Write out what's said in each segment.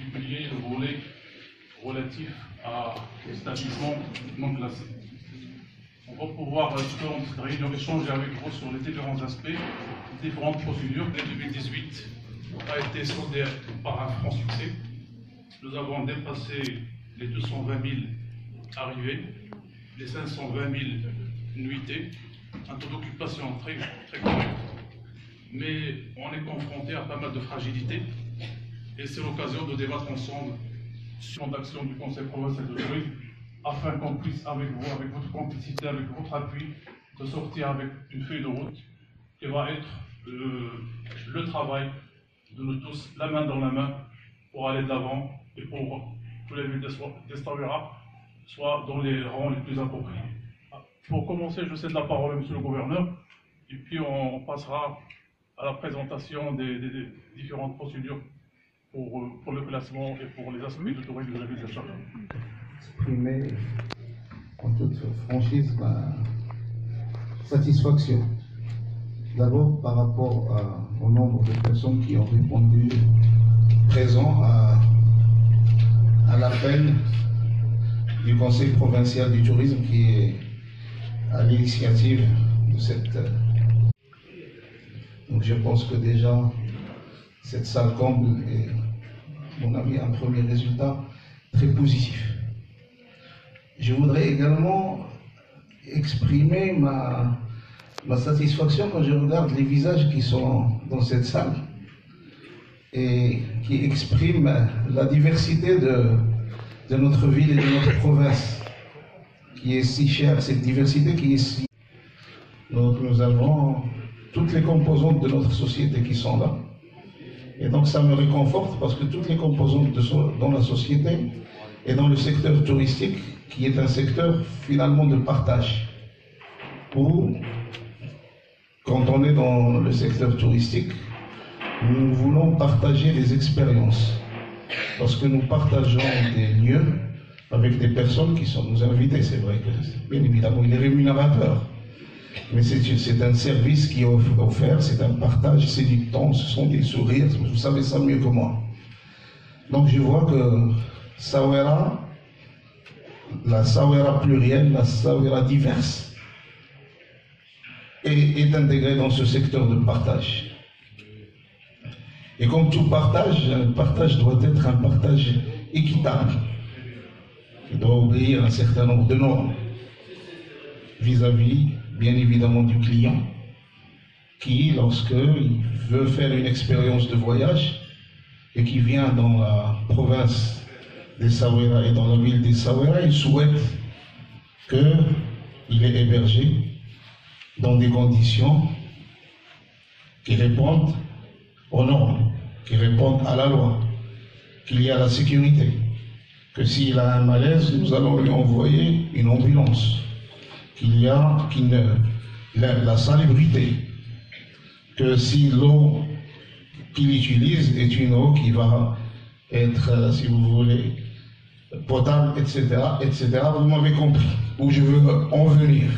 particulier le volet relatif à l'établissement non classé. On va pouvoir, dans cette réunion, échanger avec vous sur les différents aspects, les différentes procédures. L'année 2018 a été soldée par un franc succès. Nous avons dépassé les 220 000 arrivées, les 520 000 nuitées, un taux d'occupation très correct. Mais on est confronté à pas mal de fragilités et c'est l'occasion de débattre ensemble sur l'action du Conseil provincial de tourisme afin qu'on puisse, avec vous, avec votre complicité, avec votre appui, de sortir avec une feuille de route qui va être le travail de nous tous, la main dans la main, pour aller de l'avant et pour que les villes d'Estaouira soient dans les rangs les plus appropriés. Pour commencer, je cède la parole à Monsieur le Gouverneur, et puis on passera à la présentation des différentes procédures pour le classement et pour les aspects de tourisme de la ville de Chacun. Exprimer en toute franchise ma satisfaction. D'abord par rapport au nombre de personnes qui ont répondu présent à l'appel du Conseil provincial du tourisme qui est à l'initiative de cette... Donc je pense que déjà cette salle comble est, à mon avis, un premier résultat très positif. Je voudrais également exprimer ma satisfaction quand je regarde les visages qui sont dans cette salle et qui expriment la diversité de notre ville et de notre province, qui est si chère, cette diversité qui est si... Donc nous avons toutes les composantes de notre société qui sont là. Et donc ça me réconforte parce que toutes les composantes dans la société et dans le secteur touristique, qui est un secteur finalement de partage, où quand on est dans le secteur touristique, nous voulons partager des expériences. Parce que nous partageons des lieux avec des personnes qui sont nos invités. C'est vrai que, bien évidemment, il est rémunérateur. Mais c'est un service qui est offert, c'est un partage, c'est du temps, ce sont des sourires, vous savez ça mieux que moi. Donc je vois que Saouira, la Saouira plurielle, la Saouira diverse, est intégrée dans ce secteur de partage. Et comme tout partage, un partage doit être un partage équitable. Il doit obéir à un certain nombre de normes vis-à-vis, bien évidemment, du client qui, lorsqu'il veut faire une expérience de voyage et qui vient dans la province d'Essaouira et dans la ville d'Essaouira, il souhaite qu'il est hébergé dans des conditions qui répondent aux normes, qui répondent à la loi, qu'il y a la sécurité, que s'il a un malaise, nous allons lui envoyer une ambulance, qu'il y a la salubrité, que si l'eau qu'il utilise est une eau qui va être, si vous voulez, potable, etc., etc., vous m'avez compris, où je veux en venir.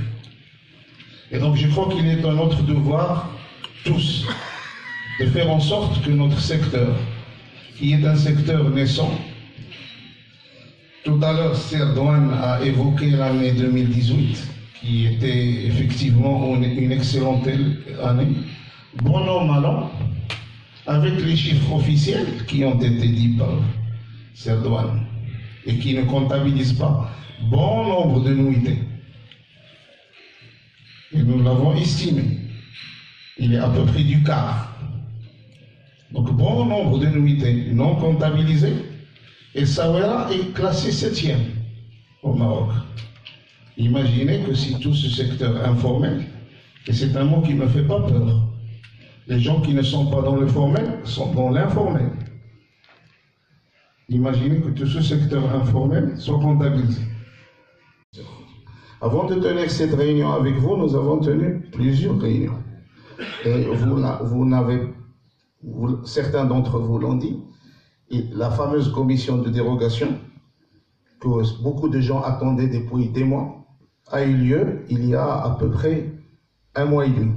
Et donc je crois qu'il est un notre devoir, tous, de faire en sorte que notre secteur, qui est un secteur naissant, tout à l'heure, Serdouane a évoqué l'année 2018, qui était effectivement une excellente année. Bon an, mal an, avec les chiffres officiels qui ont été dits par Serdouane et qui ne comptabilisent pas bon nombre de nuitées. Et nous l'avons estimé. Il est à peu près du quart. Donc bon nombre de nuitées non comptabilisées. Et Saouira est classé 7e au Maroc. Imaginez que si tout ce secteur informel, et c'est un mot qui ne me fait pas peur, les gens qui ne sont pas dans le formel sont dans l'informel. Imaginez que tout ce secteur informel soit comptabilisé. Avant de tenir cette réunion avec vous, nous avons tenu plusieurs réunions. Et certains d'entre vous l'ont dit, et la fameuse commission de dérogation, que beaucoup de gens attendaient depuis des mois, a eu lieu il y a à peu près 1 mois et demi.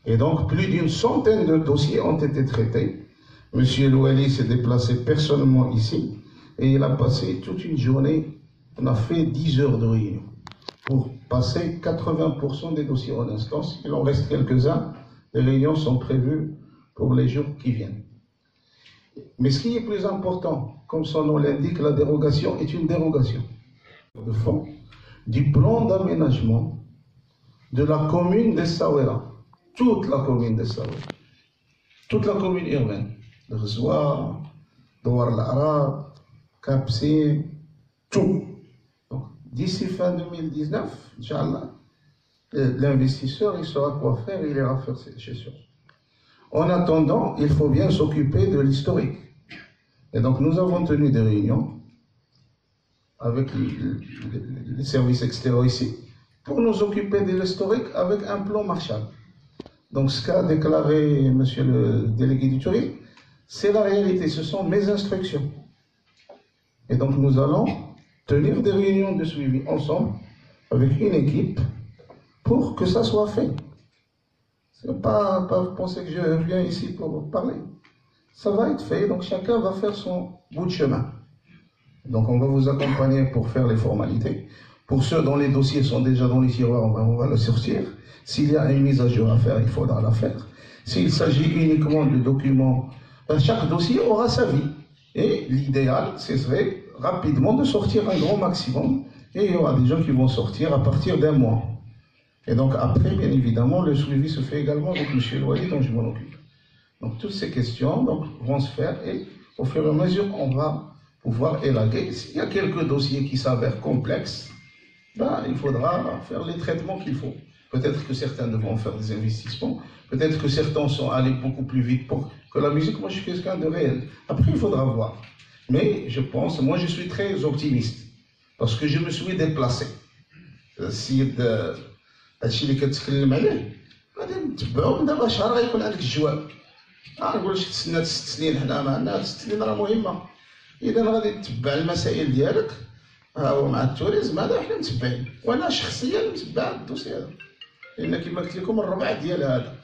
Et donc plus d'une centaine de dossiers ont été traités Monsieur Louali s'est déplacé personnellement ici et il a passé toute une journée. On a fait 10 heures de réunion pour passer 80% des dossiers en instance. Il en reste quelques-uns. Les réunions sont prévues pour les jours qui viennent. Mais ce qui est plus important, comme son nom l'indique, la dérogation est une dérogation de fond du plan d'aménagement de la commune d'Essaouira. Toute la commune d'Essaouira. Toute la commune urbaine. Ghzoua, Douar al-Arab, Kapsine, tout. D'ici fin 2019, Inch'Allah, l'investisseur, il saura quoi faire, il ira faire ses choses. En attendant, il faut bien s'occuper de l'historique. Et donc, nous avons tenu des réunions avec les services extérieurs ici pour nous occuper de l'historique avec un plan Marshall. Donc, ce qu'a déclaré monsieur le délégué du tourisme, c'est la réalité, ce sont mes instructions. Et donc, nous allons tenir des réunions de suivi ensemble avec une équipe pour que ça soit fait. C'est pas penser que je viens ici pour parler. Ça va être fait, donc chacun va faire son bout de chemin. Donc on va vous accompagner pour faire les formalités. Pour ceux dont les dossiers sont déjà dans les tiroirs, on va le sortir. S'il y a une mise à jour à faire, il faudra la faire. S'il s'agit uniquement de documents, chaque dossier aura sa vie. Et l'idéal, ce serait rapidement de sortir un grand maximum. Et il y aura des gens qui vont sortir à partir d'un mois. Et donc après, bien évidemment, le suivi se fait également avec M. Louali, dont je m'en occupe. Donc toutes ces questions vont se faire et au fur et à mesure, on va pouvoir élaguer. S'il y a quelques dossiers qui s'avèrent complexes, il faudra faire les traitements qu'il faut. Peut-être que certains devront faire des investissements, peut-être que certains sont allés beaucoup plus vite pour que la musique, moi je suis quelqu'un de réel. Après, il faudra voir. Mais je pense, moi je suis très optimiste, parce que je me suis déplacé. هادشي اللي كتكلم عليه غادي نتبعو من دابا شهر غيكون عندك الجواب. نقول لك تسنى 6 سنين حنا معنا 6 سنين راه مهمه. اذا غادي تتبع المسائل ديالك ها هو مع التوريزم هذا حنا متبعين وانا شخصيا متبع الدوسي هذا لان كما قلت لكم الربع ديال هذا.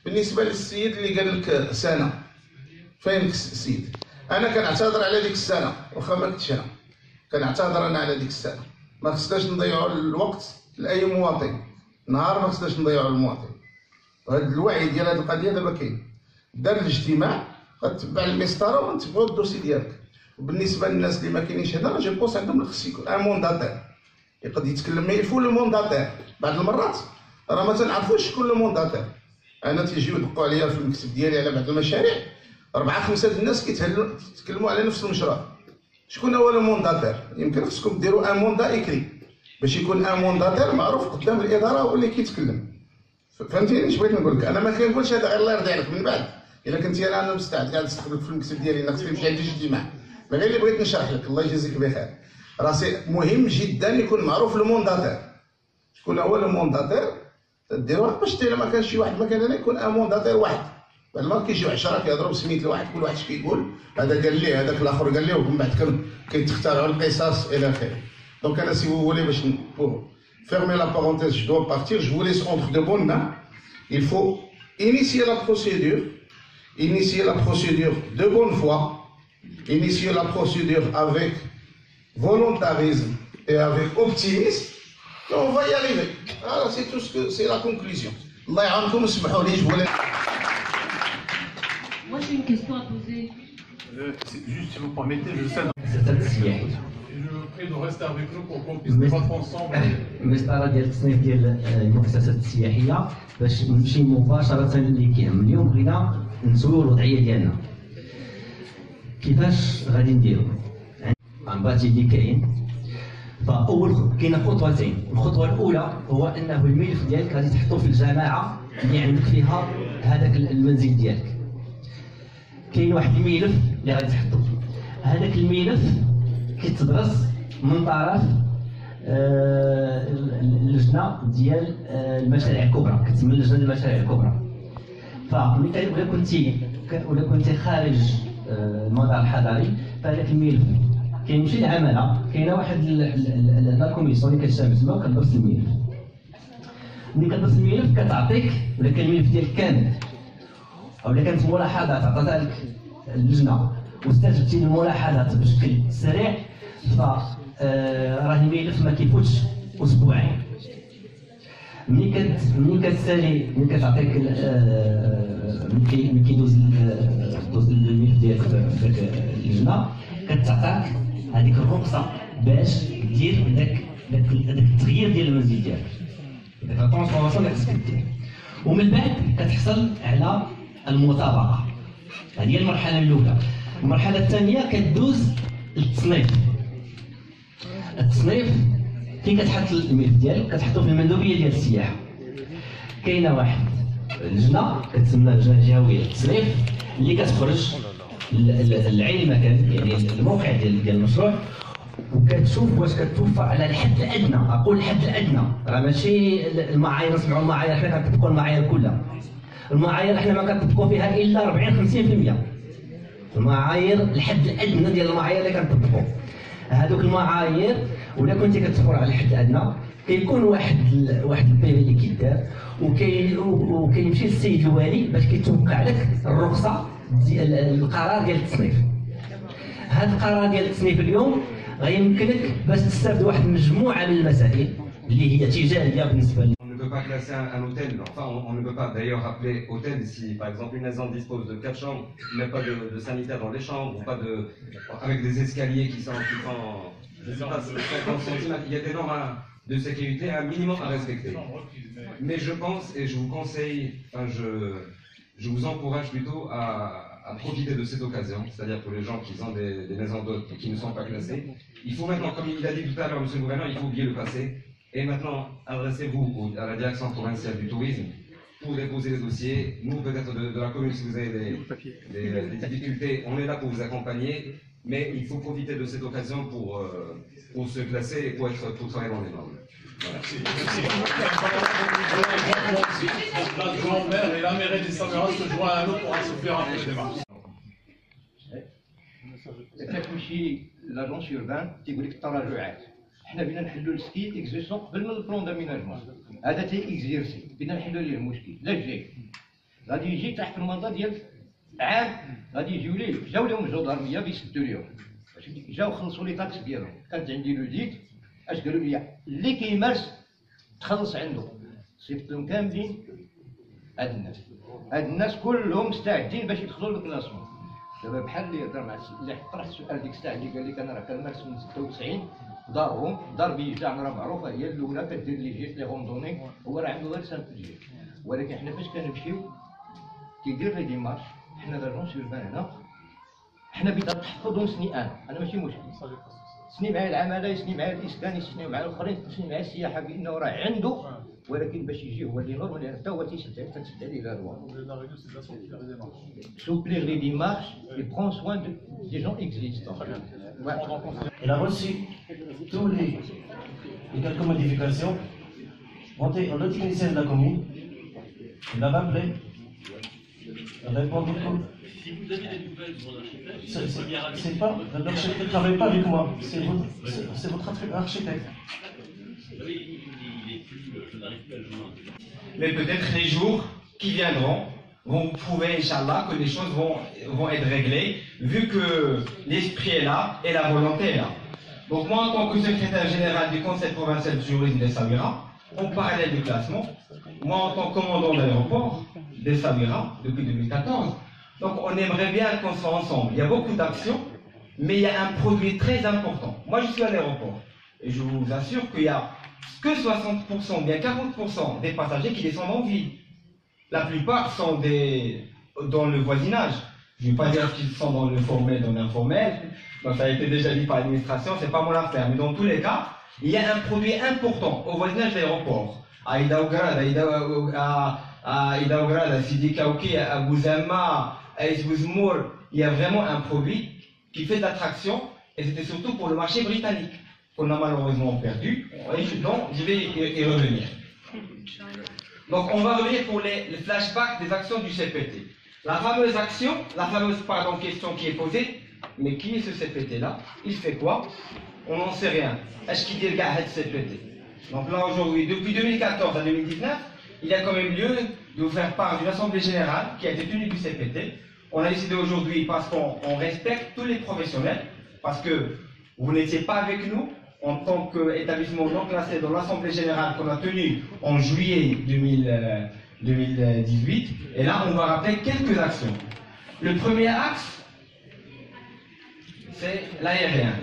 بالنسبه للسيد اللي قال لك سنه فين السيد؟ انا كنعتذر على ديك السنه واخا ما كنتش انا كنعتذر انا على ديك السنه. ما خصناش نضيعوا الوقت لاي مواطن. نهار ما خصناش نضيعوا المواطن. وهذا الوعي ديال هذه القضيه دابا كاين. دار الاجتماع غتبع المسطره ونتبعوا الدوسي ديالك. وبالنسبه للناس اللي ما كاينينش هنا جو بونس عندهم خص يكون ان مونداتير يقدر يتكلم ما يفو لو مونداتير. بعض المرات راه ما تنعرفوش شكون لو مونداتير. انا تيجيو يدقوا عليا في المكتب ديالي على بعض المشاريع 4 5 د الناس كيتكلموا على نفس المشروع. شكون هو لو مونداتير؟ يمكن خصكم ديروا ان موندا اكري باش يكون ان مونداتير معروف قدام الاداره هو اللي كيتكلم. فهمتيني اش بغيت نقول لك؟ انا ما كنقولش هذا غير الله يرضي عليك من بعد. الا كنتي انا مستعد قاعد نستقبلك في المكتب ديالي انك تمشي عندي اجتماع. ما غير اللي بغيت نشرح لك الله يجازيك بخير. راسي مهم جدا يكون معروف المونداتير. شكون هو المونداتير؟ ديروها باش حتى ما كانش شي واحد مكان هنا يكون ان مونداتير واحد. بعد ما كيجيو 10 كيهضروا بسميت الواحد كل واحد كيقول هذا قال لي هذاك الاخر قال لي ومن بعد كيتختاروا القصص الى اخره. Donc, si vous voulez, pour fermer la parenthèse, je dois partir, je vous laisse entre de bonnes mains. Il faut initier la procédure de bonne foi, initier la procédure avec volontarisme et avec optimisme, et on va y arriver. Voilà, c'est tout ce que c'est la conclusion. Allah ya'ankoum, smahou li, je voulais. Moi, j'ai une question à poser. Juste, si vous permettez, je sais. Je prie de rester avec nous pour qu'on puisse débattre ensemble. المسطره ديال التصنيف ديال المؤسسات السياحيه باش نمشي مباشره اللي كاين. اليوم بغينا نسولوا الوضعيه ديالنا كيفاش غادي نديروا عن باتي اللي كاين. فاول كاينه خطوتين. الخطوه الاولى هو انه الملف ديالك غادي تحطو في الجماعه اللي عندك فيها هذاك المنزل ديالك. كاين واحد الملف اللي غادي تحطو. هذاك الملف كيتدرس من طرف اللجنه ديال المشاريع الكبرى، كتسمى لجنه المشاريع الكبرى. ولا كنتي خارج المدار الحضري فهذاك الملف كيمشي للعماله. كاينه واحد لا كوميسيون اللي كتجتمع تما وكتدرس الملف. ملي كتدرس الملف كتعطيك ولا كان الملف ديالك كامل او الا كانت ملاحظات عطاتها لك اللجنه واستجبتي للملاحظات بشكل سريع فراه الملف ما كيفوتش اسبوعين. ملي كتعطيك ملي كيدوز الملف ديالك في ذاك اللجنه كتعطاك هذيك الرخصه باش دير داك التغيير ديال المنزل ديالك، داك الترانسفورماسيون اللي خصك دير. ومن بعد كتحصل على المطابقه، هذه هي المرحله الاولى. المرحله الثانيه كدوز التصنيف. التصنيف فين كتحط الملف ديالك؟ كتحطو في المندوبيه ديال السياحه. كاينه واحد اللجنه كتسمى اللجنه الجهويه للتصنيف اللي كتخرج لعين المكان، يعني الموقع ديال المشروع، وكتشوف واش كتوفر على الحد الادنى. اقول الحد الادنى راه ماشي المعايير، نسمعوا المعايير حنا كنطبقوا المعايير كلها. المعايير حنا ما كنطبقوا فيها الا 40-50%. المعايير الحد الادنى ديال المعايير اللي كنطبقوا هذوك المعايير، ولا كنتي كتصبر على الحد الادنى كيكون واحد البيبي اللي كيدار وكيمشي للسيد الوالي باش كيتوقع لك الرخصه ديال القرار ديال التصنيف. هذا القرار ديال التصنيف اليوم غيمكنك باش تستافد واحد المجموعه من المسائل اللي هي تجاريه بالنسبه. On ne peut pas classer un hôtel, enfin on ne peut pas d'ailleurs appeler hôtel si par exemple une maison dispose de 4 chambres, il n'y a pas de sanitaire dans les chambres, ou pas avec des escaliers qui sont je sais pas, 50 cm, il y a des normes de sécurité, un minimum à respecter. Mais je pense et je vous conseille, enfin je vous encourage plutôt à profiter de cette occasion, c'est-à-dire pour les gens qui ont des maisons d'hôtes qui ne sont pas classées. Il faut maintenant, comme il a dit tout à l'heure, monsieur le gouverneur, il faut oublier le passé. Et maintenant, adressez-vous à la direction provinciale du tourisme pour déposer les dossiers. Nous, peut-être de la commune, si vous avez des difficultés, on est là pour vous accompagner. Mais il faut profiter de cette occasion pour se classer et pour travailler dans les normes. Voilà. L'adjoint-maire et la mairie des Samaras se joignent à nous pour assouplir un peu les démarches. كتمشي لاجونس يوربان تيقول لك التراجعات. حنا بينا نحلوا السكي اكزيستون قبل من البلون داميناجمون، هذا تي اكزيرسي بينا نحلوا ليه المشكل. لا جاي غادي يجي تحت المنظر ديال عام، غادي يجيو ليه جاو لهم الجدرميه بيسدوا لهم، جاو خلصوا لي طاكس ديالهم. كانت عندي لوديت اش قالوا لي اللي كيمارس تخلص عنده، صيفط لهم كاملين هاد الناس كلهم مستعدين باش يدخلوا للكلاسمون. دابا بحال اللي هضر مع اللي طرح السؤال ديك الساعه اللي قال لك انا راه كنمارس من 96 دار بيجان راه معروفه هي الاولى كدير لي جيت لي روندوني، هو راه عنده غير سامبل جيت. ولكن حنا فاش كنمشيو كيدير لي ديمارش، حنا لاجونس يوربان هنا حنا بدنا تحفظوا نسني انا ماشي مشكل، سني معايا العماله، يسني معايا الاسكان، يسني معايا الاخرين، يسني معايا السياحه بانه راه عنده، ولكن باش يجي هو اللي نورمال لان حتى هو تيسد عليه لا لوا. Souplir les démarches et prendre soin des gens existants. Il a reçu tous les quelques modifications. Le technicien de la commune, il l'avait appelé, il a répondu comme. C'est pas, l'architecte ne travaille pas avec moi, c'est votre architecte. Mais peut-être les jours qui viendront vont prouver, Inch'Allah, que les choses vont être réglées, vu que l'esprit est là et la volonté est là. Donc moi, en tant que secrétaire général du Conseil provincial du tourisme d'Essaouira, en parallèle du classement, moi en tant que commandant d'aéroport d'Essaouira depuis 2014, donc on aimerait bien qu'on soit ensemble. Il y a beaucoup d'actions, mais il y a un produit très important. Moi je suis à l'aéroport, et je vous assure qu'il y a que 60%, bien 40% des passagers qui descendent en ville. La plupart sont dans le voisinage. Je ne vais pas dire qu'ils sont dans le formel, dans l'informel. Donc ça a été déjà dit par l'administration, c'est pas mon affaire. Mais dans tous les cas, il y a un produit important au voisinage de l'aéroport. À Idaougrad, à Sidi Kaouki, à Bouzama, à Esbouzmour, il y a vraiment un produit qui fait de l'attraction. Et c'était surtout pour le marché britannique qu'on a malheureusement perdu. Donc je vais y revenir. Donc on va revenir pour les flashbacks des actions du CPT. La fameuse question qui est posée, mais qui est ce CPT là? Il fait quoi? On n'en sait rien. Est-ce qu'il dit le gars CPT? Donc là aujourd'hui, depuis 2014 à 2019, il y a quand même lieu de vous faire part d'une assemblée générale qui a été tenue du CPT, On a décidé aujourd'hui parce qu'on respecte tous les professionnels, parce que vous n'étiez pas avec nous en tant qu'établissement non classé dans l'Assemblée Générale qu'on a tenue en juillet 2018. Et là, on va rappeler quelques actions. Le premier axe, c'est l'aérien.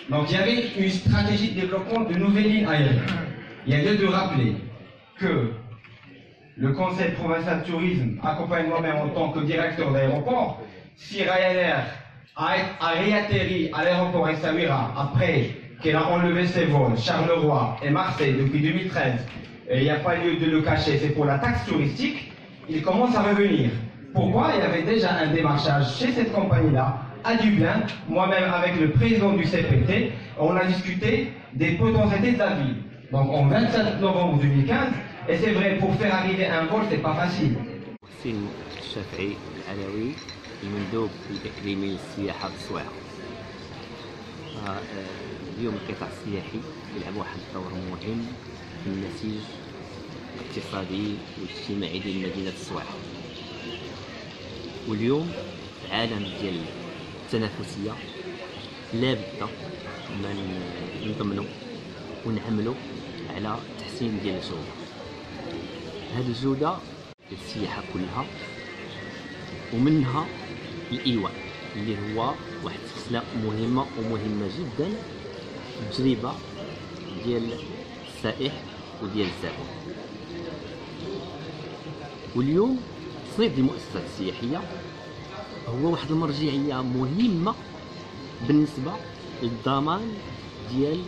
Donc, il y avait une stratégie de développement de nouvelles lignes aériennes. Il y a lieu de rappeler que le Conseil provincial de tourisme accompagne moi-même en tant que directeur d'aéroport. Si Ryanair a réatterri à l'aéroport Essaouira après qu'elle a enlevé ses vols Charleroi et Marseille depuis 2013, et il n'y a pas lieu de le cacher, c'est pour la taxe touristique, il commence à revenir. Pourquoi? Il y avait déjà un démarchage chez cette compagnie-là, à Dublin, moi-même avec le président du CPT, on a discuté des potentialités de la ville. Donc en 27 novembre 2015, et c'est vrai, pour faire arriver un vol, c'est pas facile. حسين الشافعي العلوي المندوب الإقليمي للسياحة بالصويرة. اليوم القطاع السياحي يلعب واحد الدور مهم في النسيج الاقتصادي والاجتماعي ديال مدينة الصويرة. واليوم في عالم ديال التنافسية لابد ما نضمنوا ونعملوا على تحسين ديال الجودة. هذه الجودة للسياحة كلها، ومنها الإيواء اللي هو واحد السلسلة مهمة جدا، التجربة ديال السائح وديال الزائر. واليوم تصنيف المؤسسات السياحية هو واحد المرجعية مهمة بالنسبة للضمان ديال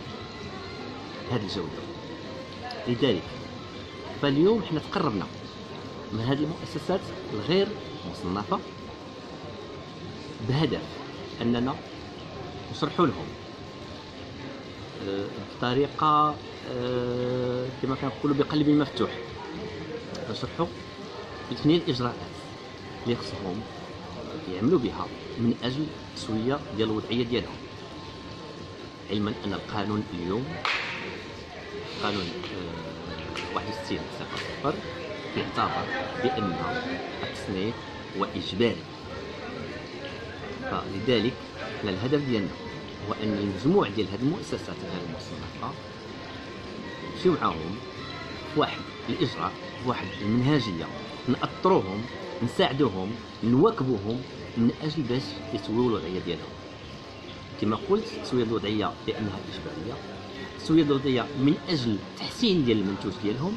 هذه الجودة. لذلك فاليوم حنا تقربنا من هذه المؤسسات الغير مصنفة بهدف أننا نشرحوا لهم بطريقة كما كنقولوا بقلب مفتوح، نشرحوا الاثنين الإجراءات اللي خصهم يعملوا بها من أجل التسوية ديال الوضعية ديالهم، علما أن القانون اليوم قانون 61/0 يعتبر بأن التصنيف هو إجباري. فلذلك الهدف ديالنا هو أن المجموع ديال هذه المؤسسات غير المصنفة نمشيو معاهم في واحد الإجراء، في واحد المنهجية، نأطروهم، نساعدوهم، نواكبوهم من أجل باش يسويو الوضعية ديالهم. كما قلت التسوية الوضعية لأنها إجبارية، التسوية الوضعية من أجل تحسين ديال المنتوج ديالهم،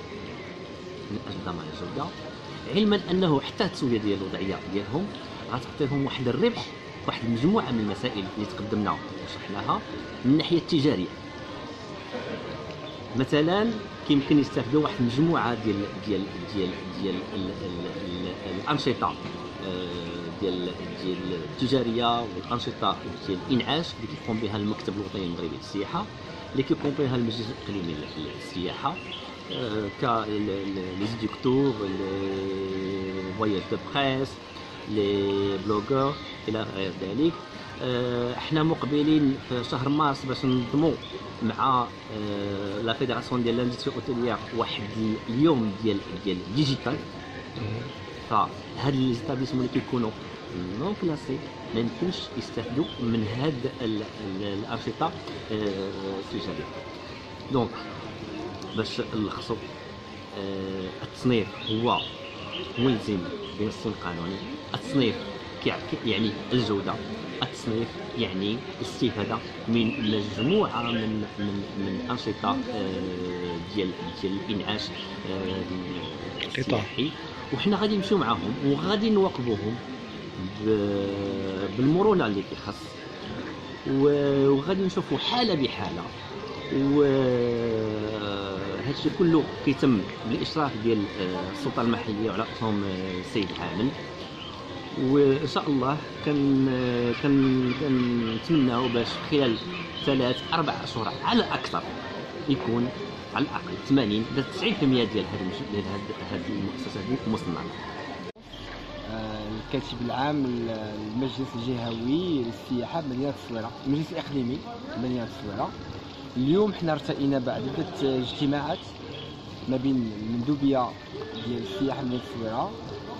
من أجل ضمان الجودة، علما أنه حتى التسوية ديال الوضعية ديالهم غتعطيهم واحد الربح، واحد المجموعة من المسائل اللي تقدمنا وشرحناها من الناحية التجارية. مثلا كيمكن يستافدوا واحد المجموعة ديال الأنشطة ديال التجارية والأنشطة ديال الإنعاش اللي كيقوم بها المكتب الوطني المغربي للسياحة، اللي كيقوم بها المجلس الإقليمي للسياحة، لي زيديكتور، لي فواياج دو بريس، لي بلوغور إلى غير ذلك. احنا مقبلين في شهر مارس باش ننظموا مع لا فيدراسيون ديال لاندستري اوتيليير واحد اليوم ديال ديجيتال. فهاد لي زيتابليسمون اللي كيكونوا نون كلاسي ما يمكنش يستافدوا من هاد الانشطه التجاريه. دونك باش نلخصوا، التصنيف هو ملزم بنص قانوني، التصنيف يعني الجودة، التصنيف يعني الاستفادة من مجموعة من أنشطة ديال الإنعاش السياحي، وحنا غادي نمشيو معاهم وغادي نواكبوهم بالمرونة اللي كيخص، وغادي نشوفوا حالة بحالة. وهادشي كله كيتم بالإشراف ديال السلطة المحلية وعلى رأسهم السيد العامل. وإن شاء الله كنتمناو باش خلال 3-4 أشهر على الأكثر يكون على الأقل 80 إلى 90% ديال هذه المؤسسات مصنعة. الكاتب العام للمجلس الجهوي للسياحة بمدينة الصويرة، المجلس الإقليمي بمدينة الصويرة. اليوم حنا ارتئينا بعد عدة اجتماعات ما بين المندوبيه ديال السياحه مدينه الصويره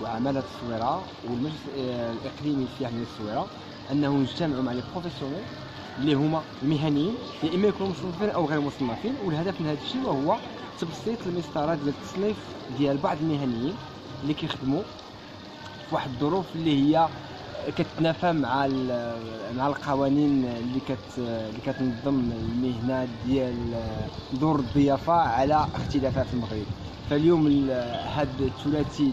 وعماله الصويره والمجلس الاقليمي للسياحه مدينه الصويره انهم يجتمعوا مع لي بروفيسيونيل اللي هما المهنيين، يا اما يكونوا مصنفين او غير مصنفين. والهدف من هذا الشيء وهو تبسيط المسطرات ديال التصنيف ديال بعض المهنيين اللي كيخدموا في واحد الظروف اللي هي كتنافى مع القوانين اللي كتنظم المهنه ديال دور الضيافه على اختلافات المغرب. فاليوم هذا الثلاثي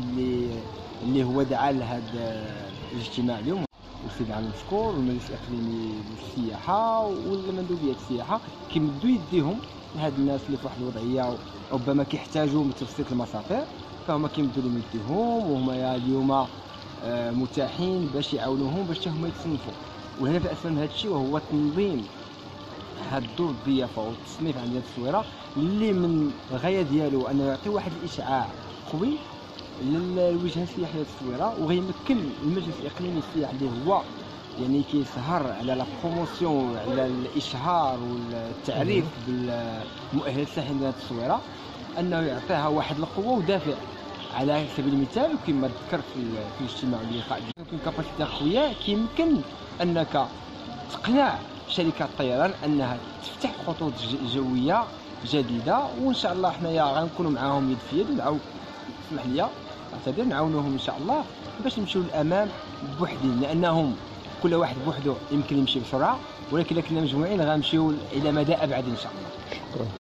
اللي هو دعا لهذا الاجتماع اليوم، والسيد عامل مشكور والمجلس الاقليمي للسياحه والمندوبيه السياحه كيمدوا يديهم لهاد الناس اللي في واحد الوضعيه ربما كيحتاجوا من تبسيط المسافر، فهما كيمدوا لهم يديهم، وهما اليوم متاحين باش يعاونوهم باش هما يتصنفوا. والهدف الاساسي من هذا الشيء وهو تنظيم هاد دور الضيافه والتصنيف عند مدينه الصويره اللي من الغايه ديالو انه يعطي واحد الاشعاع قوي للوجهه السياحيه ديال الصويره، وغيمكن المجلس الاقليمي للسياحه اللي هو يعني كيسهر على لا بروموسيون على الاشهار والتعريف بالمؤهلات السياحيه ديال الصويره انه يعطيها واحد القوه ودافع. على سبيل المثال كما ذكر في الاجتماع اللقاء يكون كاباسيتي خويا كيمكن انك تقنع شركات الطيران انها تفتح خطوط جويه جديده، وان شاء الله حنايا غنكونوا معاهم يد في يد ونعاون اسمح لي اعتذر نعاونوهم ان شاء الله باش نمشيو للامام بوحدين، لانهم كل واحد بوحده يمكن يمشي بسرعه، ولكن الا كنا مجموعين غنمشيو الى مدى ابعد ان شاء الله.